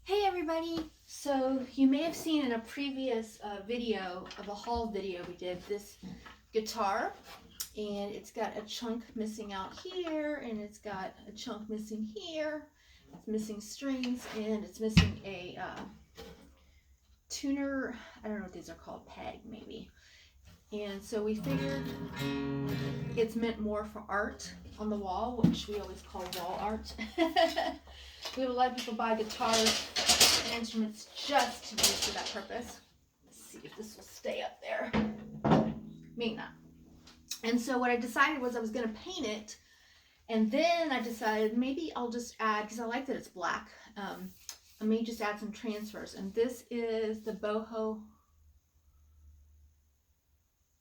Hey everybody! So you may have seen in a previous video of a haul video we did this guitar, and it's got a chunk missing out here, and it's got a chunk missing here. It's missing strings, and it's missing a tuner. I don't know what these are called, peg maybe. And so we figured it's meant more for art on the wall, which we always call wall art. We have a lot of people buy guitars and instruments just to use for that purpose. Let's see if this will stay up there. Maybe not. And so what I decided was I was going to paint it, and then I decided maybe I'll just add, because I like that it's black, I may just add some transfers. And this is the Boho,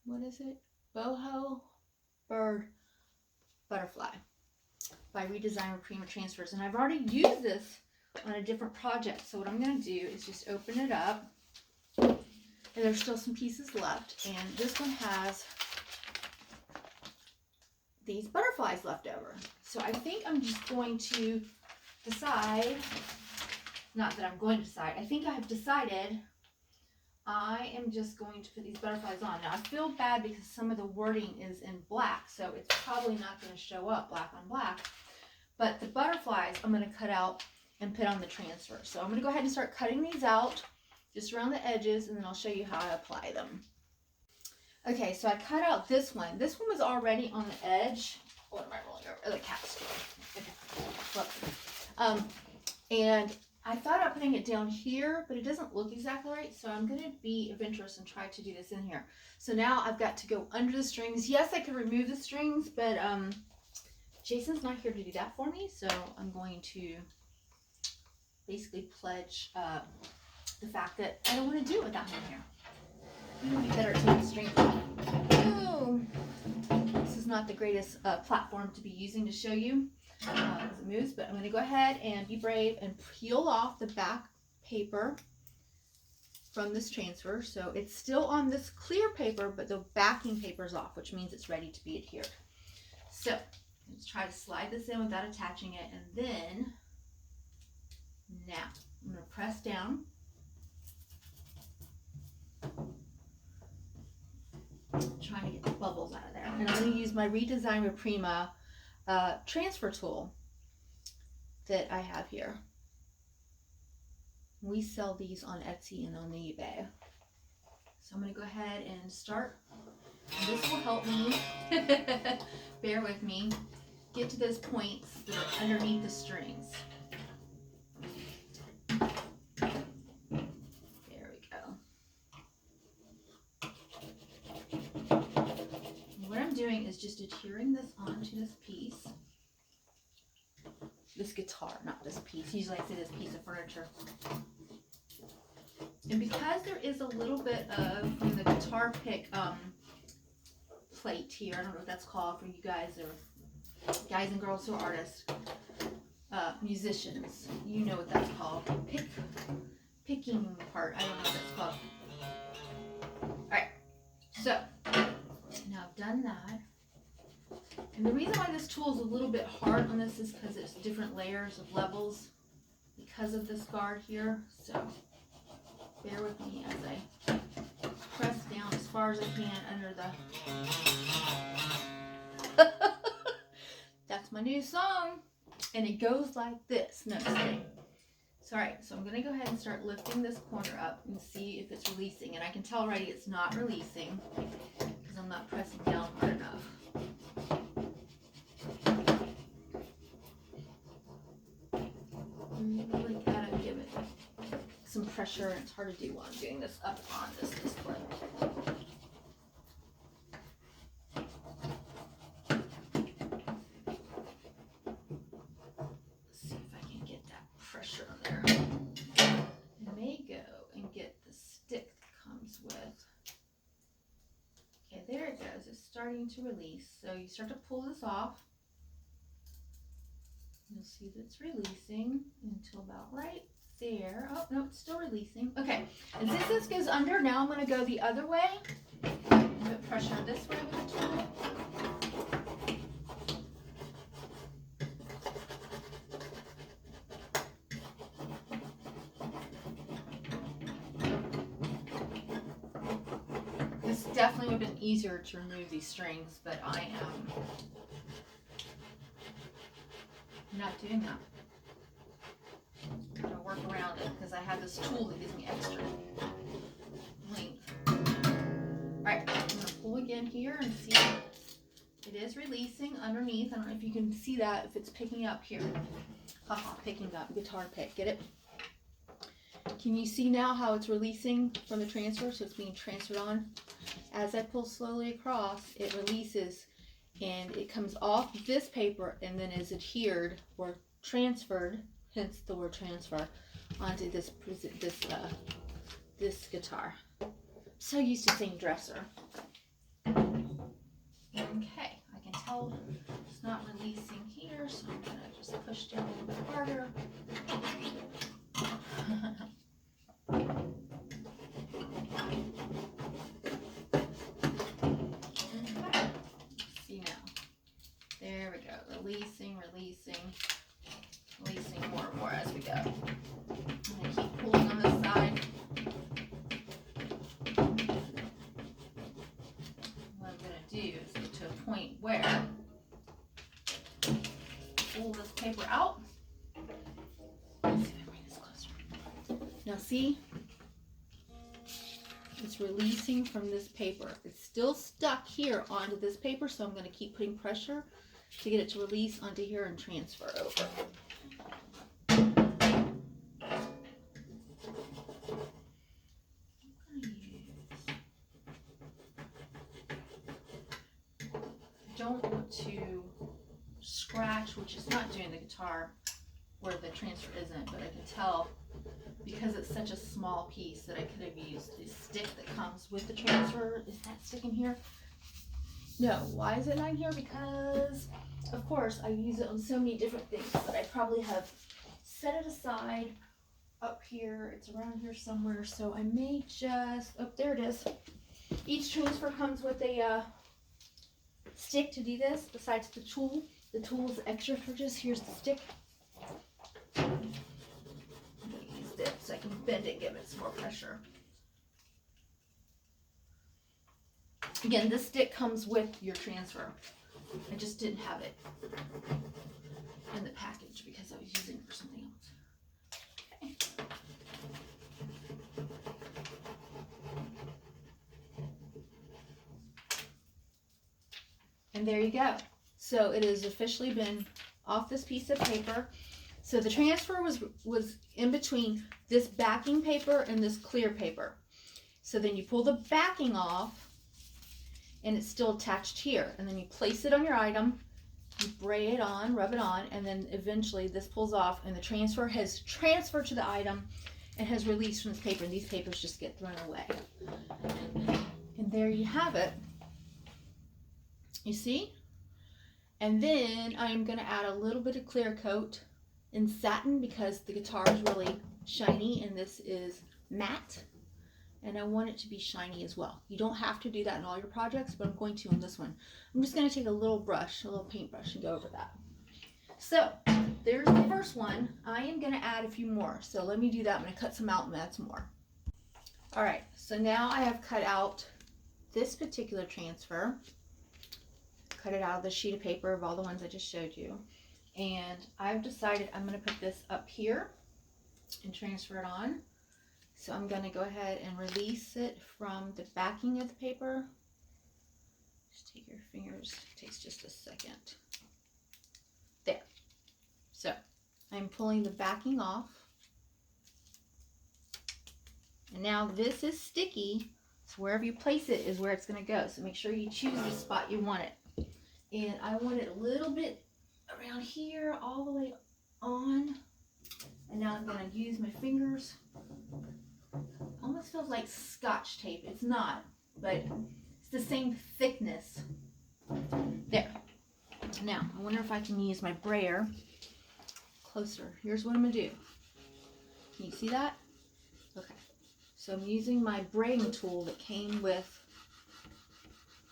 what is it? Boho Bird Butterfly by Redesign Prima Transfers. And I've already used this on a different project. So what I'm going to do is just open it up. And there's still some pieces left. And this one has these butterflies left over. So I think I'm just going to decide, not that I'm going to decide, I think I have decided I am just going to put these butterflies on. Now I feel bad because some of the wording is in black, so it's probably not going to show up black on black. But the butterflies I'm going to cut out and put on the transfer. So I'm going to go ahead and start cutting these out just around the edges, and then I'll show you how I apply them. Okay, so I cut out this one. This one was already on the edge. What am I rolling over? Oh, the cat's okay. Whoops. And I thought about putting it down here, but it doesn't look exactly right. So I'm going to be adventurous and try to do this in here. So now I've got to go under the strings. Yes, I could remove the strings, but Jason's not here to do that for me. So I'm going to basically pledge the fact that I don't want to do it without him here. It would be better to take the strings off. Oh, this is not the greatest platform to be using to show you as it moves, but I'm going to go ahead and be brave and peel off the back paper from this transfer. So it's still on this clear paper, but the backing paper is off, which means it's ready to be adhered. So let's try to slide this in without attaching it, and then now I'm going to press down. Trying to get the bubbles out of there, and I'm going to use my Redesign Prima transfer tool that I have here. We sell these on Etsy and on eBay. So I'm going to go ahead and start. And this will help me, bear with me, get to those points that are underneath the strings. There we go. And what I'm doing is just adhering this onto this piece. This guitar, not this piece. Usually I say this piece of furniture. And because there is a little bit of from the guitar pick plate here, I don't know what that's called for you guys, or guys and girls who are artists, musicians, you know what that's called. Picking part, I don't know what that's called. Alright, so now I've done that. And the reason why this tool is a little bit hard on this is because it's different layers of levels because of this guard here. So bear with me as I press down as far as I can under the... That's my new song. And it goes like this. No, just kidding. So, alright, so I'm going to go ahead and start lifting this corner up and see if it's releasing. And I can tell already it's not releasing because I'm not pressing down hard enough. Really gotta give it some pressure. It's hard to do while I'm doing this up on this display. Let's see if I can get that pressure on there. I may go and get the stick that comes with. Okay, there it goes. It's starting to release. So you start to pull this off. You'll see that it's releasing until about right there. Oh, no, it's still releasing. Okay, and since this goes under, now I'm going to go the other way. Put pressure this way with the tool. definitely would have been easier to remove these strings, but I am not doing that. I'm going to work around it because I have this tool that gives me extra length. Alright, I'm going to pull again here and see. It is releasing underneath. I don't know if you can see that, if it's picking up here. Haha, picking up, guitar pick, get it? Can you see now how it's releasing from the transfer? So it's being transferred on. As I pull slowly across, it releases and it comes off this paper and then is adhered or transferred, hence the word transfer, onto this guitar. So used to saying dresser. Okay, I can tell it's not releasing here, so I'm gonna just push down a little bit harder. Okay. See now. There we go. Releasing more and more as we go. I'm gonna keep pulling on this side. What I'm gonna do is get to a point where pull this paper out. Let's see if I bring this closer. Now see? It's releasing from this paper. It's still stuck here onto this paper, so I'm going to keep putting pressure to get it to release onto here and transfer over. I don't want to scratch, which is not doing the guitar where the transfer isn't, but I can tell because it's such a small piece that I could have used the stick that comes with the transfer. Is that sticking here? No. Why is it not here? Because, of course, I use it on so many different things that I probably have set it aside up here. It's around here somewhere, so I may just, oh, there it is. Each transfer comes with a stick to do this, besides the tool. The tool is extra purchase. Here's the stick. So I can bend it, give it some more pressure. Again, this stick comes with your transfer. I just didn't have it in the package because I was using it for something else. Okay. And there you go. So it has officially been off this piece of paper. So the transfer was in between this backing paper and this clear paper. So then you pull the backing off and it's still attached here. And then you place it on your item, you bray it on, rub it on, and then eventually this pulls off and the transfer has transferred to the item and has released from this paper, and these papers just get thrown away. And there you have it. You see? And then I'm going to add a little bit of clear coat in satin because the guitar is really shiny and this is matte, and I want it to be shiny as well. You don't have to do that in all your projects, but I'm going to on this one. I'm just going to take a little brush, a little paintbrush, and go over that. So there's the first one. I am going to add a few more, so let me do that. I'm going to cut some out and add some more. Alright, so now I have cut out this particular transfer. Cut it out of the sheet of paper of all the ones I just showed you. And I've decided I'm going to put this up here and transfer it on. So I'm going to go ahead and release it from the backing of the paper. Just take your fingers, it takes just a second. There. So I'm pulling the backing off. And now this is sticky, so wherever you place it is where it's going to go. So make sure you choose the spot you want it. And I want it a little bit around here, all the way on. And now I'm going to use my fingers. Almost feels like Scotch tape. It's not, but it's the same thickness. There. Now, I wonder if I can use my brayer closer. Here's what I'm going to do. Can you see that? Okay. So I'm using my braying tool that came with,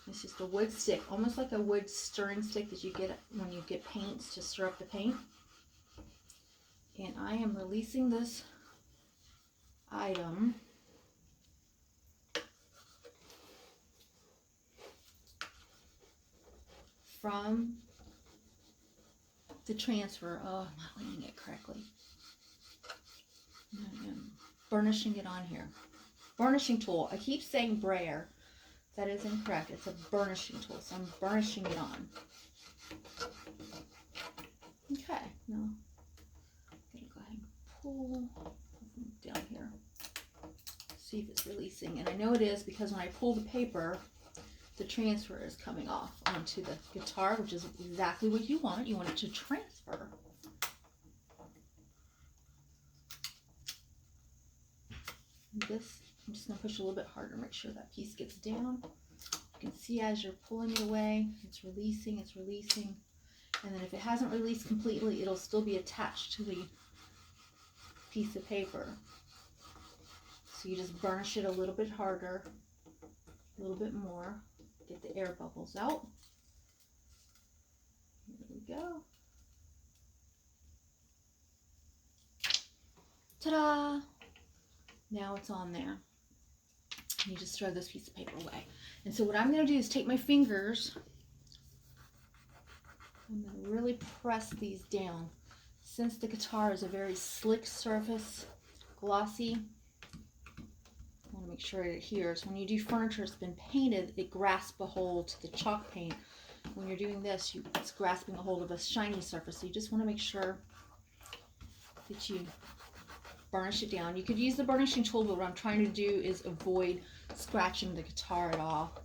it's just a wood stick, almost like a wood stirring stick that you get when you get paints to stir up the paint. And I am releasing this item from the transfer. Oh, I'm not laying it correctly. I'm burnishing it on here. Burnishing tool. I keep saying brayer. That is incorrect. It's a burnishing tool. So I'm burnishing it on. Okay. Now I'm going to go ahead and pull down here. See if it's releasing. And I know it is because when I pull the paper, the transfer is coming off onto the guitar, which is exactly what you want. You want it to transfer. And this, I'm just going to push a little bit harder to make sure that piece gets down. You can see as you're pulling it away, it's releasing, it's releasing. And then if it hasn't released completely, it'll still be attached to the piece of paper. So you just burnish it a little bit harder, a little bit more, get the air bubbles out. Here we go. Ta-da! Now it's on there. You just throw this piece of paper away. And so what I'm going to do is take my fingers, I'm going to really press these down. Since the guitar is a very slick surface, glossy, I want to make sure it adheres. When you do furniture that's been painted, it grasps a hold to the chalk paint. When you're doing this, it's grasping a hold of a shiny surface. So you just want to make sure that you burnish it down. You could use the burnishing tool, but what I'm trying to do is avoid scratching the guitar at all.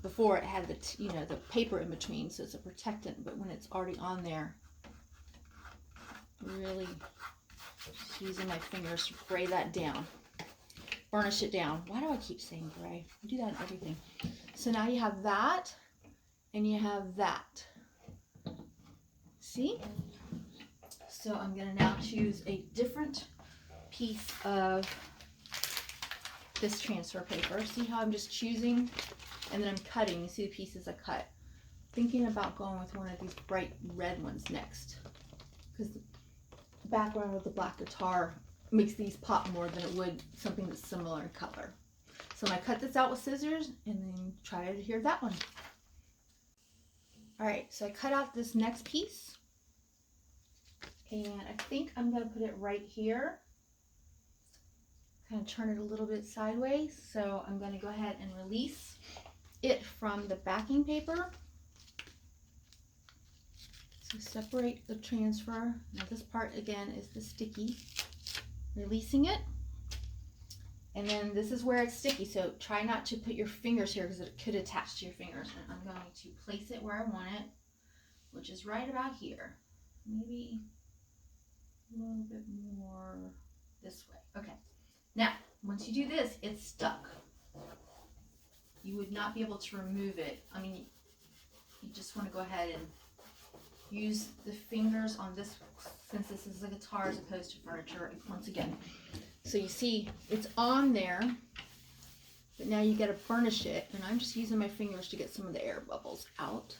Before it had the paper in between, so it's a protectant, but when it's already on there, really just using my fingers to spray that down. Burnish it down. Why do I keep saying gray? I do that in everything. So now you have that, and you have that. See? So I'm going to now choose a different piece of this transfer paper. See how I'm just choosing, and then I'm cutting. You see the pieces I cut. Thinking about going with one of these bright red ones next, because the background with the black guitar makes these pop more than it would something that's similar in color. So I'm going to cut this out with scissors and then try to adhere that one. Alright, so I cut out this next piece, and I think I'm going to put it right here. Kind of turn it a little bit sideways. So I'm going to go ahead and release it from the backing paper. So separate the transfer. Now this part again is the sticky. Releasing it. And then this is where it's sticky, so try not to put your fingers here because it could attach to your fingers. And I'm going to place it where I want it, which is right about here. Maybe a little bit more this way. Okay. Now, once you do this, it's stuck. You would not be able to remove it. I mean, you just want to go ahead and use the fingers on this, since this is a guitar as opposed to furniture, once again. So you see, it's on there, but now you got to burnish it, and I'm just using my fingers to get some of the air bubbles out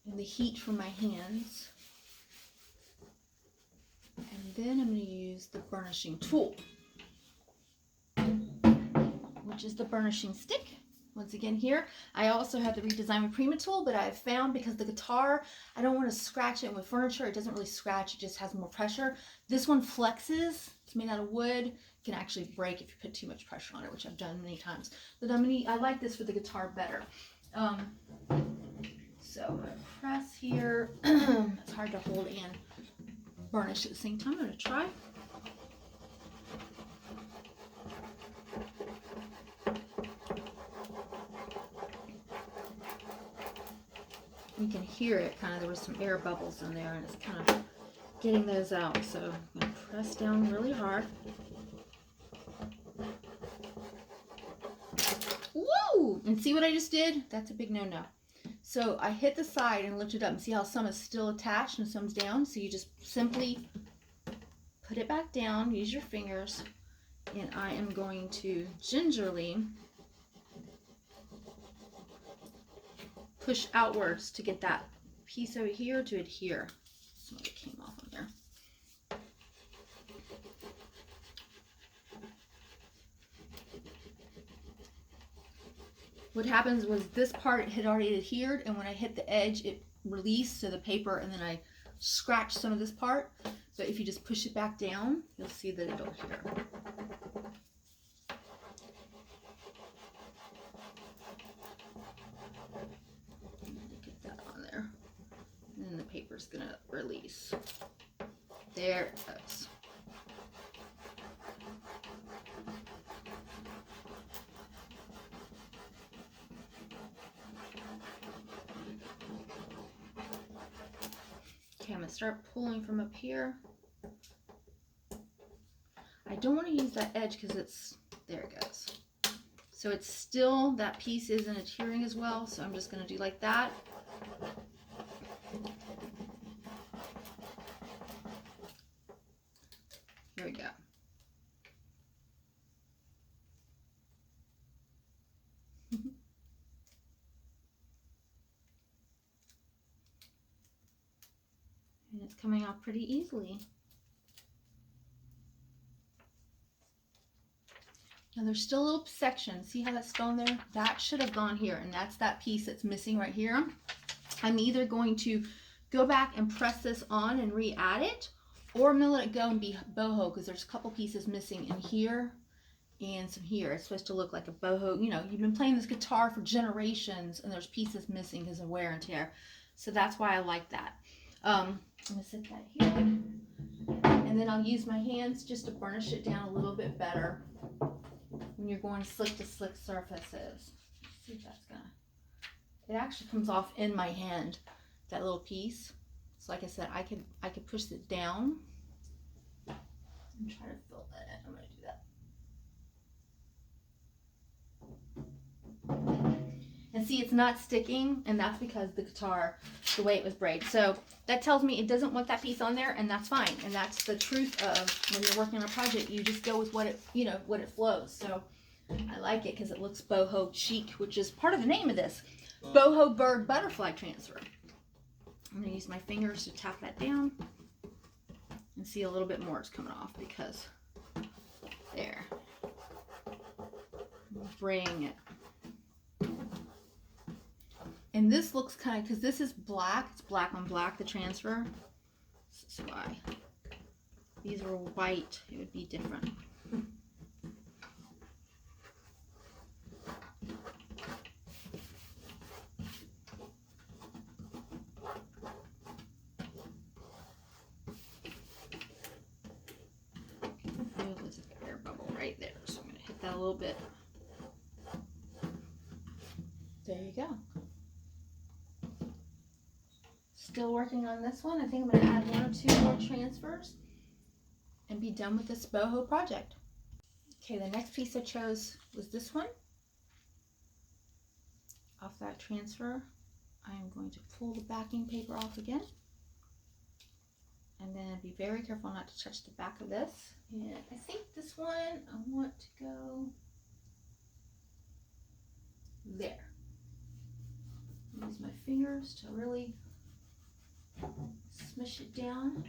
and the heat from my hands. And then I'm going to use the burnishing tool, which is the burnishing stick. Once again here, I also have the Redesign with Prima tool, but I've found because the guitar, I don't want to scratch it. And with furniture, it doesn't really scratch, it just has more pressure. This one flexes, it's made out of wood, it can actually break if you put too much pressure on it, which I've done many times. But I like this for the guitar better. So I'm going to press here. It's hard to hold and burnish at the same time. I'm going to try. You can hear it, kind of, there was some air bubbles in there, and it's kind of getting those out. So I'm going to press down really hard. Woo! And see what I just did? That's a big no-no. So I hit the side and lift it up, and see how some is still attached and some's down? So you just simply put it back down, use your fingers, and I am going to gingerly push outwards to get that piece over here to adhere. Some of it came off on there. what happens was this part had already adhered, and when I hit the edge, it released to the paper, and then I scratched some of this part. So if you just push it back down, you'll see that it'll adhere. Get that on there. And then the paper's gonna release. There it goes. Okay, I'm gonna start pulling from up here. I don't want to use that edge because it's, there it goes. So it's still, that piece isn't adhering as well, so I'm just gonna do like that. Here we go. And it's coming off pretty easily. Now there's still a little section. See how that's gone there? That should have gone here, and that's that piece that's missing right here. I'm either going to go back and press this on and re-add it, or I'm gonna let it go and be boho, because there's a couple pieces missing in here and some here. It's supposed to look like a boho. You know, you've been playing this guitar for generations, and there's pieces missing because of wear and tear. So that's why I like that. I'm gonna set that here, and then I'll use my hands just to burnish it down a little bit better when you're going slick to slick surfaces. Let's see if that's gonna, it actually comes off in my hand, that little piece. So like I said, I could push it down and try to fill that in. I'm gonna do that. And see, it's not sticking, and that's because the guitar, the way it was braided. So that tells me it doesn't want that piece on there, and that's fine. And that's the truth of when you're working on a project, you just go with what it, you know, what it flows. So I like it because it looks boho chic, which is part of the name of this. Boho bird butterfly transfer. I'm gonna use my fingers to tap that down and see a little bit more is coming off, because there. Bring it. And this looks kind of, because this is black, it's black on black, the transfer. This is why. These are white, it would be different. There's an air bubble right there, so I'm going to hit that a little bit. There you go. Still working on this one. I think I'm going to add 1 or 2 more transfers and be done with this boho project. Okay, the next piece I chose was this one. Off that transfer, I am going to pull the backing paper off again. And then be very careful not to touch the back of this. And I think this one, I want to go there. Use my fingers to really smush it down.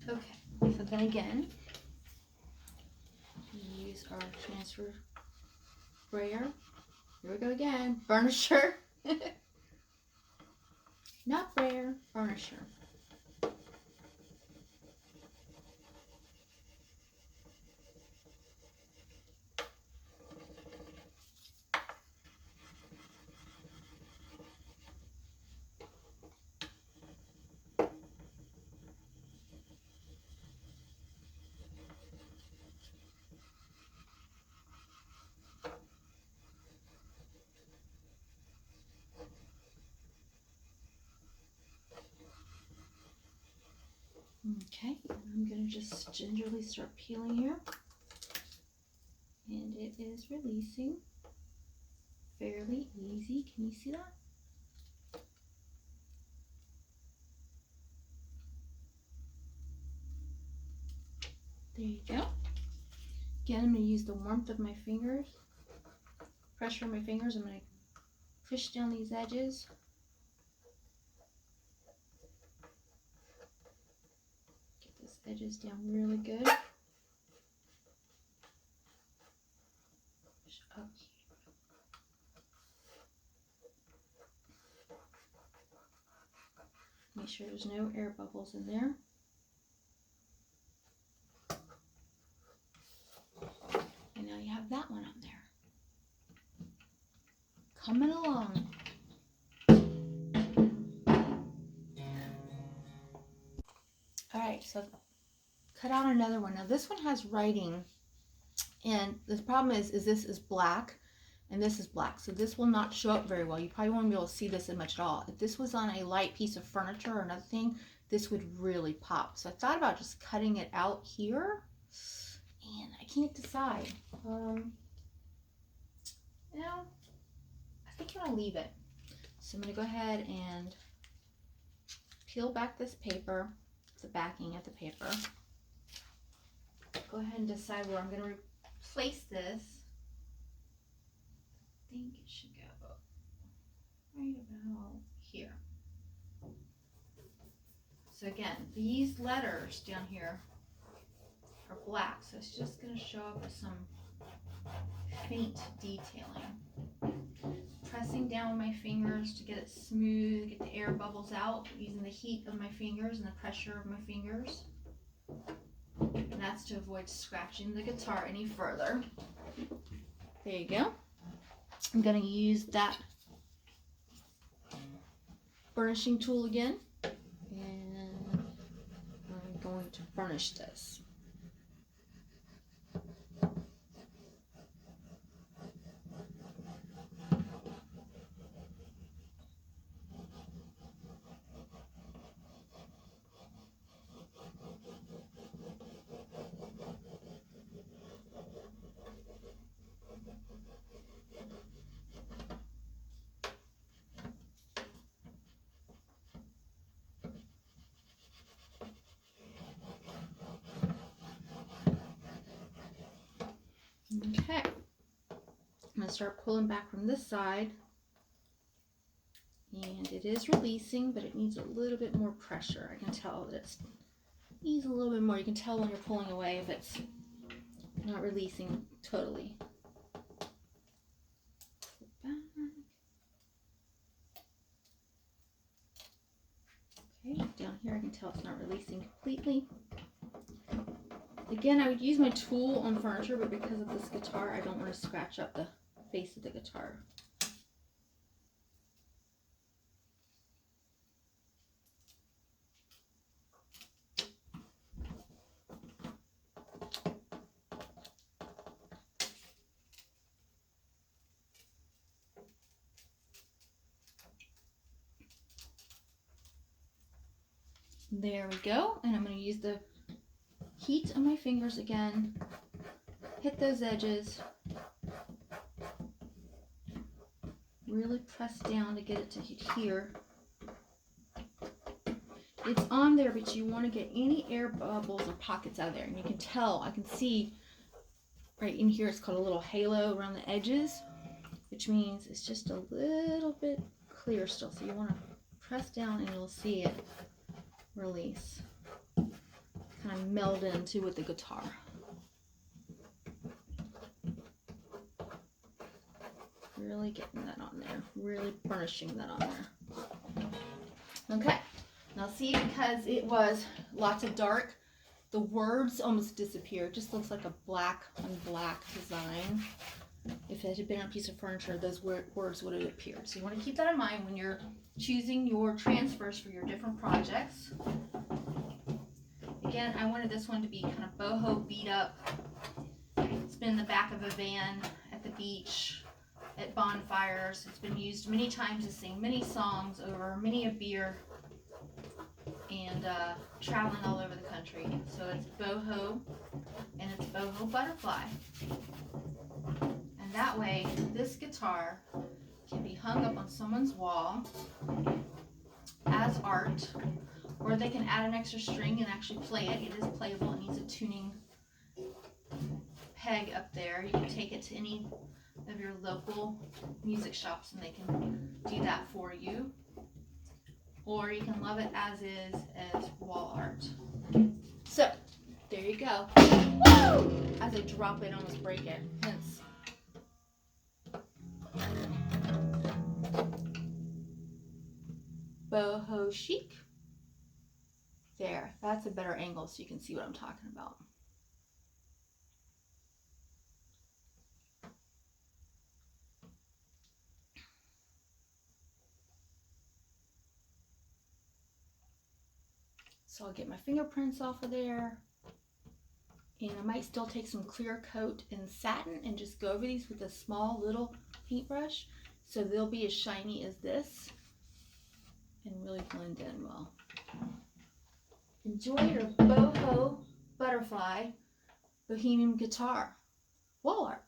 Okay, so then again, use our transfer sprayer. Here we go again, burnisher. Not brayer, burnisher. Okay, I'm going to just gingerly start peeling here. And it is releasing fairly easy. Can you see that? There you go. Again, I'm going to use the warmth of my fingers, pressure on my fingers. I'm going to push down these edges. Get this edges down really good. Push up here. Make sure there's no air bubbles in there. And now you have that one on there. Coming along. Alright, so I've cut out another one. Now this one has writing, and the problem is this is black and this is black, so this will not show up very well. You probably won't be able to see this much at all. If this was on a light piece of furniture or another thing, this would really pop. So I thought about just cutting it out here, and I can't decide. You know, I think I'm gonna leave it. So I'm gonna go ahead and peel back this paper, the backing of the paper. Go ahead and decide where I'm gonna replace this. I think it should go right about here. So again, these letters down here are black, so it's just going to show up with some faint detailing. Pressing down with my fingers to get it smooth, get the air bubbles out, using the heat of my fingers and the pressure of my fingers. And that's to avoid scratching the guitar any further. There you go. I'm going to use that burnishing tool again, and I'm going to burnish this. Okay, I'm going to start pulling back from this side, and it is releasing, but it needs a little bit more pressure. I can tell that it needs a little bit more. You can tell when you're pulling away if it's not releasing totally. Okay, down here I can tell it's not releasing completely. Again, I would use my tool on furniture, but because of this guitar, I don't want to scratch up the face of the guitar. There we go, and I'm going to use the heat of my fingers again, hit those edges, really press down to get it to hit here. It's on there, but you want to get any air bubbles or pockets out of there, and you can tell, I can see right in here, it's called a little halo around the edges, which means it's just a little bit clear still, so you want to press down and you'll see it release, kind of meld into with the guitar. Really getting that on there, really burnishing that on there. Okay, now see, because it was lots of dark, the words almost disappeared. It just looks like a black on black design. If it had been on a piece of furniture, those words would have appeared. So you want to keep that in mind when you're choosing your transfers for your different projects. Again, I wanted this one to be kind of boho beat up. It's been in the back of a van at the beach, at bonfires. It's been used many times to sing many songs over many a beer, and traveling all over the country. So it's boho, and it's boho butterfly. And that way, this guitar can be hung up on someone's wall as art, or they can add an extra string and actually play it. It is playable. It needs a tuning peg up there. You can take it to any of your local music shops and they can do that for you. or you can love it as is as wall art. So there you go. Woo! As I drop it, I almost break it. Hence. Boho chic. There, that's a better angle so you can see what I'm talking about. So I'll get my fingerprints off of there. And I might still take some clear coat and satin and just go over these with a small little paintbrush so they'll be as shiny as this and really blend in well. Enjoy your boho butterfly bohemian guitar wall art.